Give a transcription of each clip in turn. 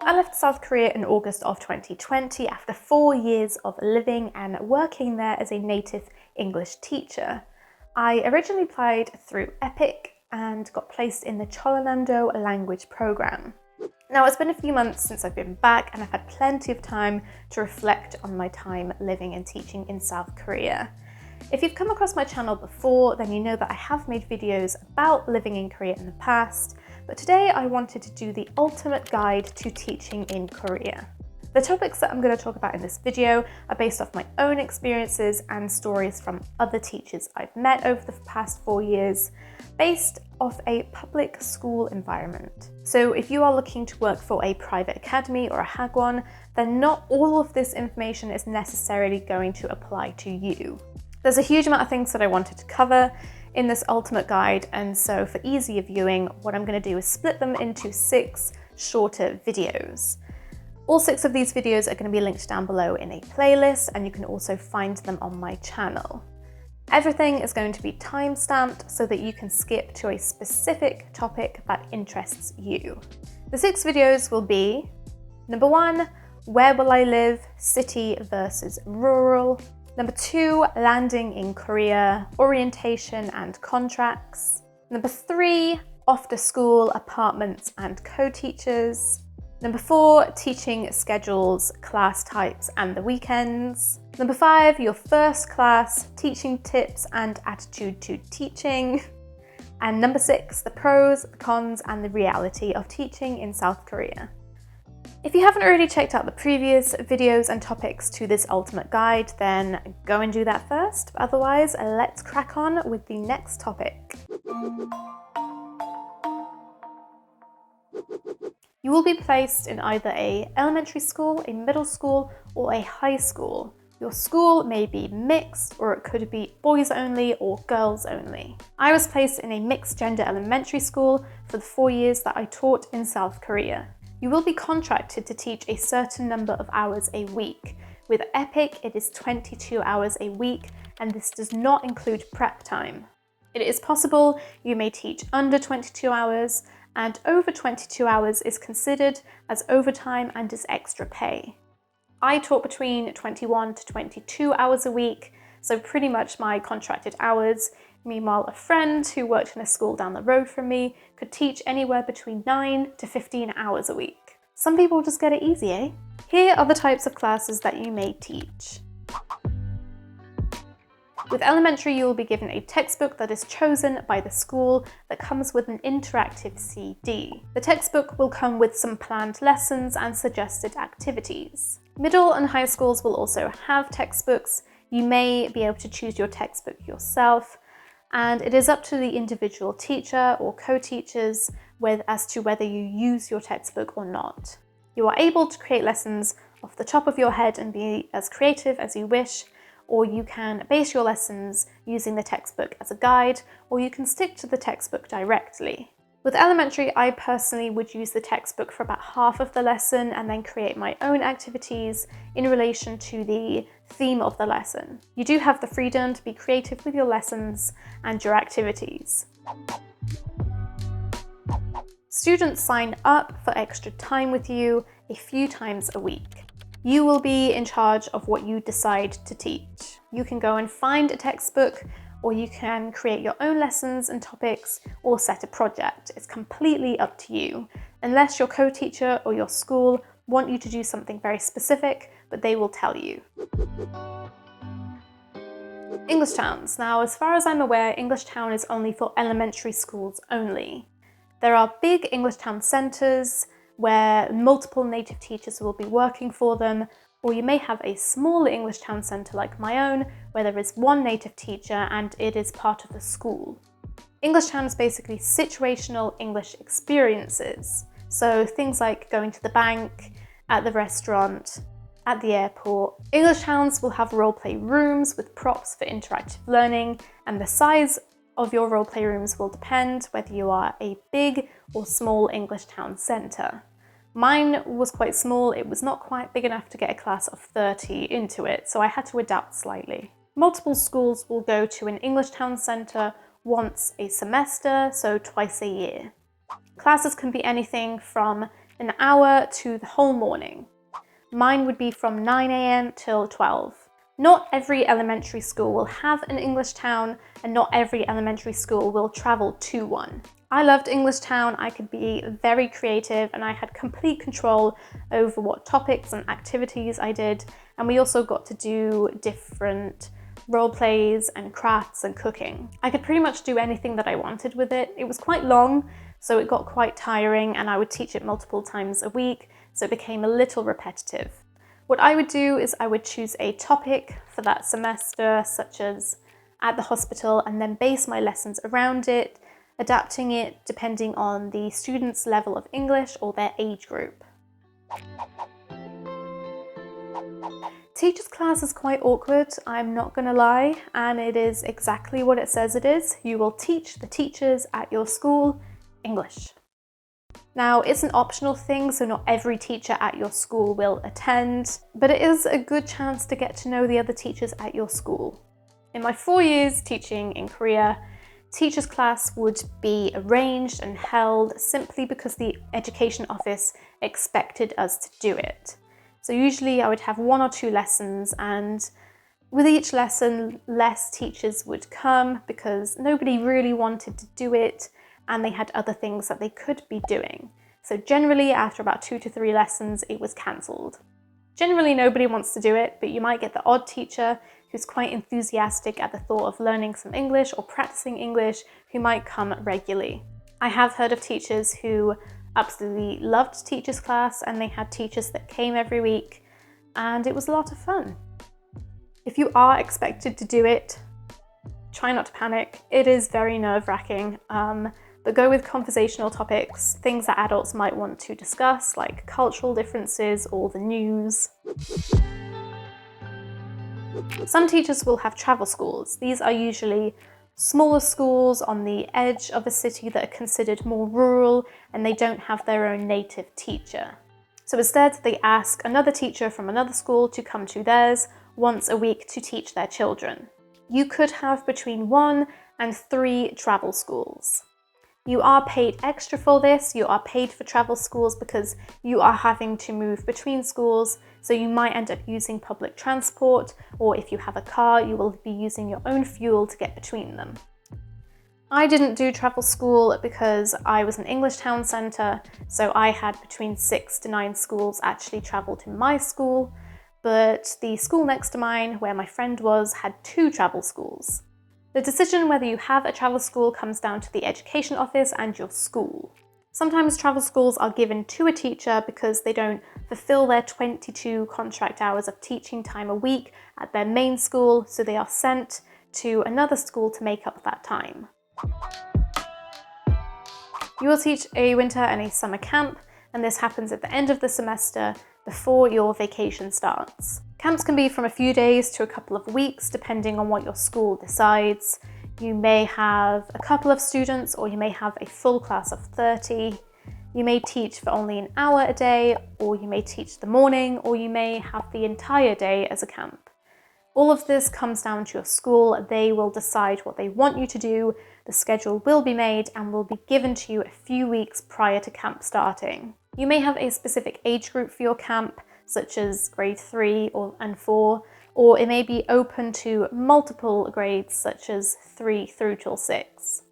I left South Korea in August of 2020 after 4 years of living and working there as a native English teacher. I originally applied through EPIK and got placed in the Cholanamdo language program. Now, it's been a few months since I've been back and I've had plenty of time to reflect on my time living and teaching in South Korea. If you've come across my channel before, then you know that I have made videos about living in Korea in the past, but today I wanted to do the ultimate guide to teaching in Korea. The topics that I'm going to talk about in this video are based off my own experiences and stories from other teachers I've met over the past 4 years, based off a public school environment. So if you are looking to work for a private academy or a hagwon, then not all of this information is necessarily going to apply to you. There's a huge amount of things that I wanted to cover in this ultimate guide, and so for easier viewing, what I'm going to do is split them into 6 shorter videos. All 6 of these videos are going to be linked down below in a playlist, and you can also find them on my channel. Everything is going to be time-stamped so that you can skip to a specific topic that interests you. The 6 videos will be: number 1, where will I live, city versus rural. Number 2, landing in Korea, orientation and contracts. Number 3, after school, apartments and co-teachers. Number 4, teaching schedules, class types and the weekends. Number 5, your first class, teaching tips and attitude to teaching. And number 6, the pros, the cons and the reality of teaching in South Korea. If you haven't already checked out the previous videos and topics to this ultimate guide, then go and do that first. Otherwise, let's crack on with the next topic. You will be placed in either an elementary school, a middle school, or a high school. Your school may be mixed, or it could be boys only or girls only. I was placed in a mixed gender elementary school for the 4 years that I taught in South Korea. You will be contracted to teach a certain number of hours a week. With EPIK, it is 22 hours a week, and this does not include prep time. It is possible you may teach under 22 hours, and over 22 hours is considered as overtime and is extra pay. I taught between 21 to 22 hours a week, so pretty much my contracted hours. Meanwhile, a friend who worked in a school down the road from me could teach anywhere between 9 to 15 hours a week. Some people just get it easy, eh? Here are the types of classes that you may teach. With elementary, you will be given a textbook that is chosen by the school that comes with an interactive CD. The textbook will come with some planned lessons and suggested activities. Middle and high schools will also have textbooks. You may be able to choose your textbook yourself, and it is up to the individual teacher or co-teachers as to whether you use your textbook or not. You are able to create lessons off the top of your head and be as creative as you wish, or you can base your lessons using the textbook as a guide, or you can stick to the textbook directly. With elementary, I personally would use the textbook for about half of the lesson and then create my own activities in relation to the theme of the lesson. You do have the freedom to be creative with your lessons and your activities. Students sign up for extra time with you a few times a week. You will be in charge of what you decide to teach. You can go and find a textbook, or you can create your own lessons and topics or set a project. It's completely up to you, unless your co-teacher or your school want you to do something very specific, but they will tell you. English towns. Now, as far as I'm aware, English town is only for elementary schools only. There are big English town centres where multiple native teachers will be working for them, or you may have a smaller English town centre like my own, where there is one native teacher and it is part of the school. English town is basically situational English experiences. So things like going to the bank, at the restaurant, at the airport. English towns will have roleplay rooms with props for interactive learning, and the size of your roleplay rooms will depend whether you are a big or small English town centre. Mine was quite small. It was not quite big enough to get a class of 30 into it, so I had to adapt slightly. Multiple schools will go to an English town centre once a semester, so twice a year. Classes can be anything from an hour to the whole morning. Mine would be from 9 a.m. till 12. Not every elementary school will have an English town, and not every elementary school will travel to one. I loved English town. I could be very creative and I had complete control over what topics and activities I did. And we also got to do different role plays and crafts and cooking. I could pretty much do anything that I wanted with it. It was quite long, so it got quite tiring, and I would teach it multiple times a week, so it became a little repetitive. What I would do is I would choose a topic for that semester, such as at the hospital, and then base my lessons around it, adapting it depending on the student's level of English or their age group. Teacher's class is quite awkward, I'm not gonna lie, and it is exactly what it says it is. You will teach the teachers at your school English. Now, it's an optional thing, so not every teacher at your school will attend, but it is a good chance to get to know the other teachers at your school. In my 4 years teaching in Korea, teacher's class would be arranged and held simply because the education office expected us to do it. So usually I would have 1 or 2 lessons, and with each lesson, less teachers would come because nobody really wanted to do it and they had other things that they could be doing. So generally, after about 2 to 3 lessons, it was cancelled. Generally, nobody wants to do it, but you might get the odd teacher who's quite enthusiastic at the thought of learning some English or practicing English, who might come regularly. I have heard of teachers who absolutely loved teacher's class, and they had teachers that came every week, and it was a lot of fun. If you are expected to do it, try not to panic. It is very nerve-wracking. But go with conversational topics, things that adults might want to discuss, like cultural differences or the news. Some teachers will have travel schools. These are usually smaller schools on the edge of a city that are considered more rural, and they don't have their own native teacher. So instead, they ask another teacher from another school to come to theirs once a week to teach their children. You could have between 1 and 3 travel schools. You are paid extra for this. You are paid for travel schools because you are having to move between schools, so you might end up using public transport, or if you have a car, you will be using your own fuel to get between them. I didn't do travel school because I was an English town centre, so I had between 6 to 9 schools actually travel to my school, but the school next to mine, where my friend was, had 2 travel schools. The decision whether you have a travel school comes down to the education office and your school. Sometimes travel schools are given to a teacher because they don't fulfill their 22 contract hours of teaching time a week at their main school, so they are sent to another school to make up that time. You will teach a winter and a summer camp, and this happens at the end of the semester before your vacation starts. Camps can be from a few days to a couple of weeks, depending on what your school decides. You may have a couple of students, or you may have a full class of 30. You may teach for only an hour a day, or you may teach the morning, or you may have the entire day as a camp. All of this comes down to your school. They will decide what they want you to do. The schedule will be made and will be given to you a few weeks prior to camp starting. You may have a specific age group for your camp, such as grade 3 and 4, or it may be open to multiple grades, such as 3 through till 6.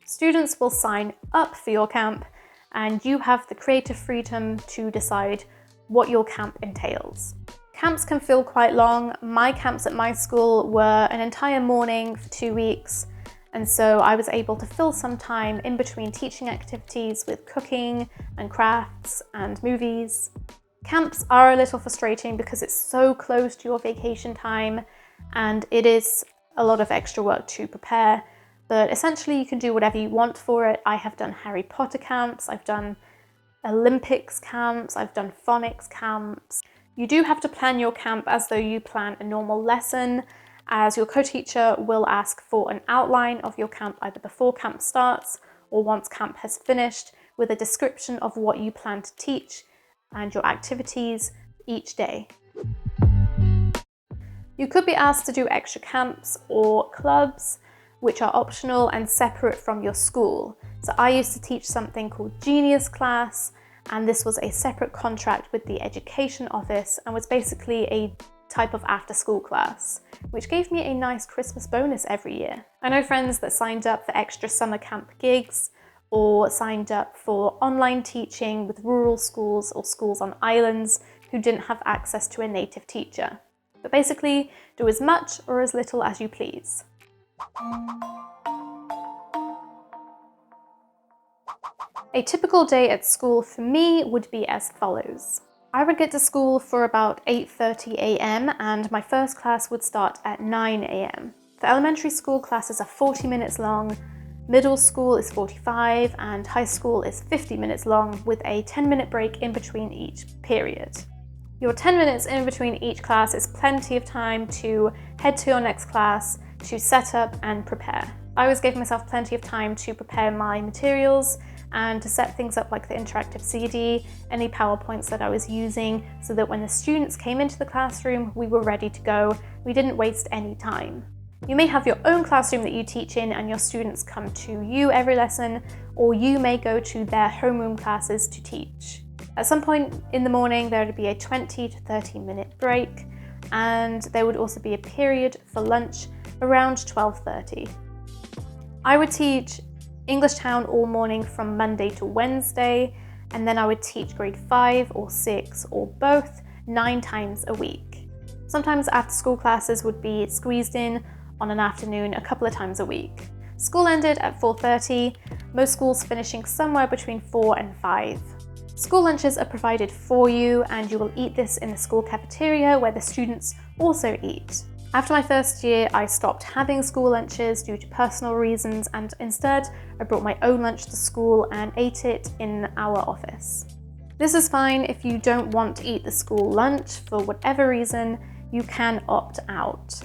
Students will sign up for your camp, and you have the creative freedom to decide what your camp entails. Camps can feel quite long. My camps at my school were an entire morning for 2 weeks, and so I was able to fill some time in between teaching activities with cooking and crafts and movies. Camps are a little frustrating because it's so close to your vacation time, and it is a lot of extra work to prepare, but essentially you can do whatever you want for it. I have done Harry Potter camps, I've done Olympics camps, I've done phonics camps. You do have to plan your camp as though you plan a normal lesson, as your co-teacher will ask for an outline of your camp either before camp starts or once camp has finished, with a description of what you plan to teach and your activities each day. You could be asked to do extra camps or clubs, which are optional and separate from your school. So I used to teach something called Genius Class, and this was a separate contract with the education office and was basically a type of after-school class, which gave me a nice Christmas bonus every year. I know friends that signed up for extra summer camp gigs or signed up for online teaching with rural schools or schools on islands who didn't have access to a native teacher. But basically, do as much or as little as you please. A typical day at school for me would be as follows. I would get to school for about 8:30 a.m. and my first class would start at 9 a.m. The elementary school classes are 40 minutes long, middle school is 45, and high school is 50 minutes long with a 10-minute break in between each period. Your 10 minutes in between each class is plenty of time to head to your next class, to set up and prepare. I always gave myself plenty of time to prepare my materials and to set things up like the interactive CD, any PowerPoints that I was using, so that when the students came into the classroom, we were ready to go. We didn't waste any time. You may have your own classroom that you teach in and your students come to you every lesson, or you may go to their homeroom classes to teach. At some point in the morning, there would be a 20 to 30-minute break, and there would also be a period for lunch around 12:30. I would teach English Town all morning from Monday to Wednesday, and then I would teach grade 5 or 6 or both 9 times a week. Sometimes after school classes would be squeezed in on an afternoon a couple of times a week. School ended at 4:30, most schools finishing somewhere between 4 and 5. School lunches are provided for you and you will eat this in the school cafeteria where the students also eat. After my first year, I stopped having school lunches due to personal reasons, and instead I brought my own lunch to school and ate it in our office. This is fine if you don't want to eat the school lunch for whatever reason. You can opt out.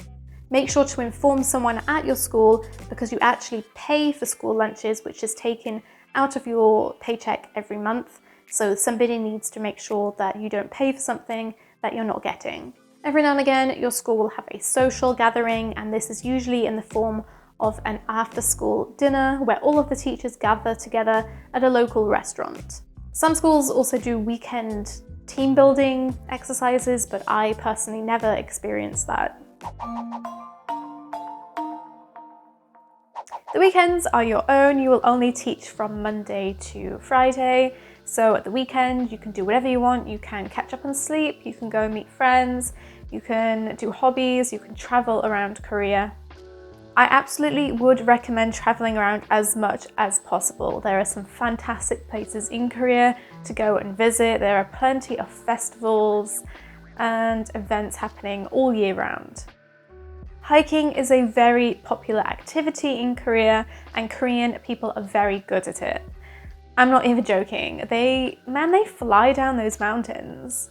Make sure to inform someone at your school because you actually pay for school lunches, which is taken out of your paycheck every month. So somebody needs to make sure that you don't pay for something that you're not getting. Every now and again, your school will have a social gathering, and this is usually in the form of an after-school dinner where all of the teachers gather together at a local restaurant. Some schools also do weekend team building exercises, but I personally never experienced that. The weekends are your own. You will only teach from Monday to Friday. So at the weekend, you can do whatever you want. You can catch up on sleep, you can go meet friends, you can do hobbies, you can travel around Korea. I absolutely would recommend traveling around as much as possible. There are some fantastic places in Korea to go and visit. There are plenty of festivals and events happening all year round. Hiking is a very popular activity in Korea, and Korean people are very good at it. I'm not even joking. They fly down those mountains.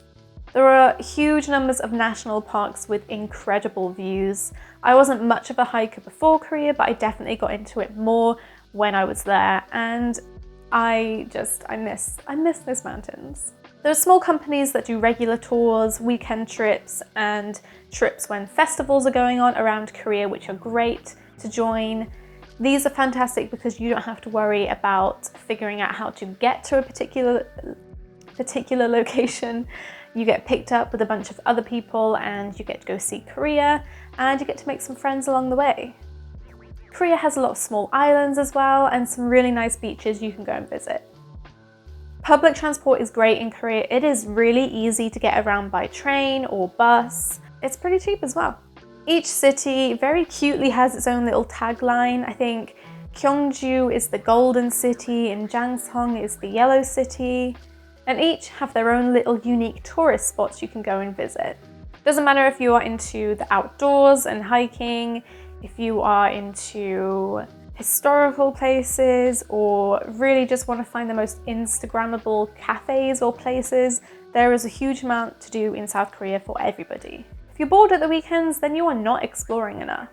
There are huge numbers of national parks with incredible views. I wasn't much of a hiker before Korea, but I definitely got into it more when I was there, and I miss those mountains. There are small companies that do regular tours, weekend trips, and trips when festivals are going on around Korea, which are great to join. These are fantastic because you don't have to worry about figuring out how to get to a particular location. You get picked up with a bunch of other people and you get to go see Korea, and you get to make some friends along the way. Korea has a lot of small islands as well, and some really nice beaches you can go and visit. Public transport is great in Korea. It is really easy to get around by train or bus. It's pretty cheap as well. Each city very cutely has its own little tagline. I think Gyeongju is the golden city and Jangsong is the yellow city. And each have their own little unique tourist spots you can go and visit. Doesn't matter if you are into the outdoors and hiking, if you are into historical places, or really just want to find the most Instagrammable cafes or places, there is a huge amount to do in South Korea for everybody. If you're bored at the weekends, then you are not exploring enough.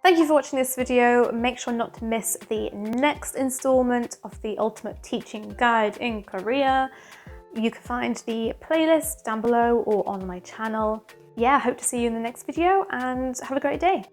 Thank you for watching this video. Make sure not to miss the next installment of the Ultimate Teaching Guide in Korea. You can find the playlist down below or on my channel. Yeah, I hope to see you in the next video, and have a great day.